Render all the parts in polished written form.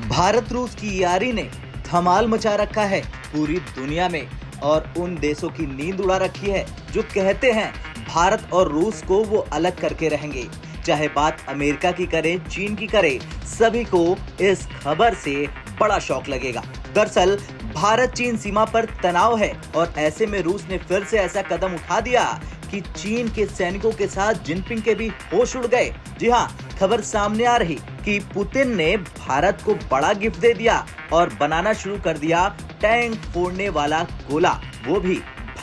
भारत रूस की यारी ने धमाल मचा रखा है पूरी दुनिया में और उन देशों की नींद उड़ा रखी है जो कहते हैं भारत और रूस को वो अलग करके रहेंगे। चाहे बात अमेरिका की करे, चीन की करे, सभी को इस खबर से बड़ा शौक लगेगा। दरअसल भारत चीन सीमा पर तनाव है और ऐसे में रूस ने फिर से ऐसा कदम उठा दिया कि चीन के सैनिकों के साथ जिनपिंग के भी होश उड़ गए। जी हाँ, खबर सामने आ रही कि पुतिन ने भारत को बड़ा गिफ्ट दे दिया और बनाना शुरू कर दिया टैंक फोड़ने वाला गोला, वो भी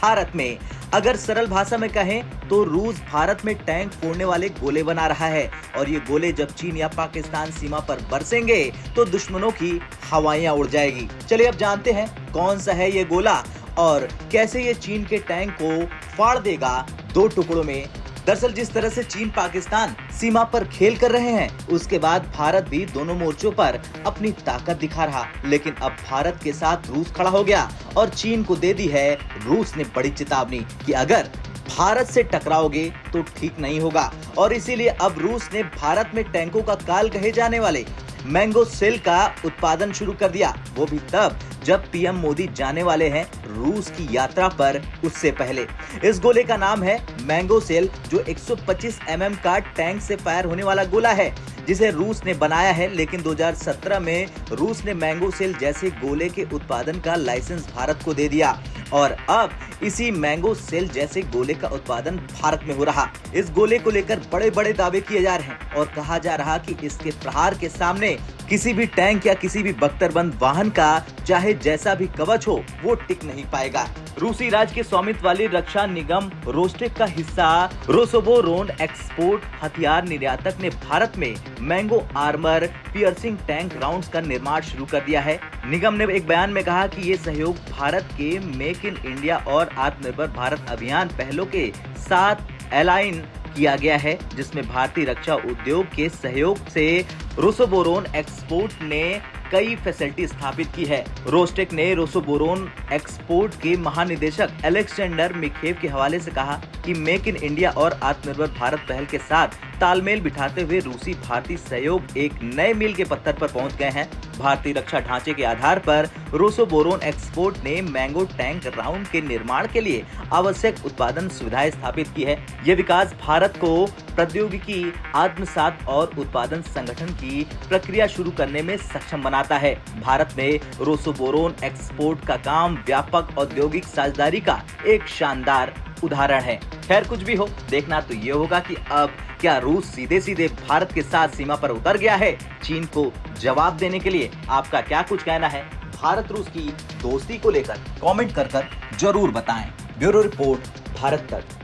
भारत में। अगर सरल भाषा में कहें तो रूस भारत में टैंक फोड़ने वाले गोले बना रहा है और ये गोले जब चीन या पाकिस्तान सीमा पर बरसेंगे तो दुश्मनों की हवाइयां उड़ जाएगी। चलिए अब जानते हैं कौन सा है ये गोला और कैसे ये चीन के टैंक को फाड़ देगा दो टुकड़ों में। दरअसल जिस तरह से चीन पाकिस्तान सीमा पर खेल कर रहे हैं, उसके बाद भारत भी दोनों मोर्चों पर अपनी ताकत दिखा रहा, लेकिन अब भारत के साथ रूस खड़ा हो गया और चीन को दे दी है रूस ने बड़ी चेतावनी कि अगर भारत से टकराओगे तो ठीक नहीं होगा। और इसीलिए अब रूस ने भारत में टैंकों का काल कहे जाने वाले मैंगो सेल का उत्पादन शुरू कर दिया, वो भी तब जब पीएम मोदी जाने वाले हैं रूस की यात्रा पर उससे पहले। इस गोले का नाम है मैंगो सेल, जो 125 mm का टैंक से फायर होने वाला गोला है जिसे रूस ने बनाया है। लेकिन 2017 में रूस ने मैंगो सेल जैसे गोले के उत्पादन का लाइसेंस भारत को दे दिया और अब इसी मैंगो सेल जैसे गोले का उत्पादन भारत में हो रहा। इस गोले को लेकर बड़े बड़े दावे किए जा रहे हैं और कहा जा रहा कि इसके प्रहार के सामने किसी भी टैंक या किसी भी बख्तरबंद वाहन का चाहे जैसा भी कवच हो वो टिक नहीं पाएगा। रूसी राज्य के स्वामित्व वाली रक्षा निगम रोस्टेक का हिस्सा रोसोबोरोन एक्सपोर्ट हथियार निर्यातक ने भारत में mango armour piercing tank rounds का निर्माण शुरू कर दिया है। निगम ने एक बयान में कहा कि ये सहयोग भारत के मेक इन इंडिया और आत्मनिर्भर भारत अभियान पहलों के साथ एलाइन किया गया है, जिसमें भारतीय रक्षा उद्योग के सहयोग से रोसोबोरोन एक्सपोर्ट ने कई फैसिलिटी स्थापित की है। रोस्टेक ने रोसोबोरोन एक्सपोर्ट के महानिदेशक अलेक्जेंडर मिखेव के हवाले से कहा कि मेक इन इंडिया और आत्मनिर्भर भारत पहल के साथ तालमेल बिठाते हुए रूसी भारतीय सहयोग एक नए मील के पत्थर पर पहुंच गए हैं। भारतीय रक्षा ढांचे के आधार पर रोसोबोरोन एक्सपोर्ट ने मैंगो टैंक राउंड के निर्माण के लिए आवश्यक उत्पादन सुविधाएं स्थापित की है। ये विकास भारत को प्रौद्योगिकी आत्मसात और उत्पादन संगठन की प्रक्रिया शुरू करने में सक्षम बनाता है। भारत में रोसोबोरोन एक्सपोर्ट का काम व्यापक औद्योगिक साझेदारी का एक शानदार उदाहरण है। खैर कुछ भी हो, देखना तो ये होगा कि अब क्या रूस सीधे सीधे भारत के साथ सीमा पर उतर गया है चीन को जवाब देने के लिए। आपका क्या कुछ कहना है भारत रूस की दोस्ती को लेकर? कमेंट कर जरूर बताएं। ब्यूरो रिपोर्ट, भारत तक।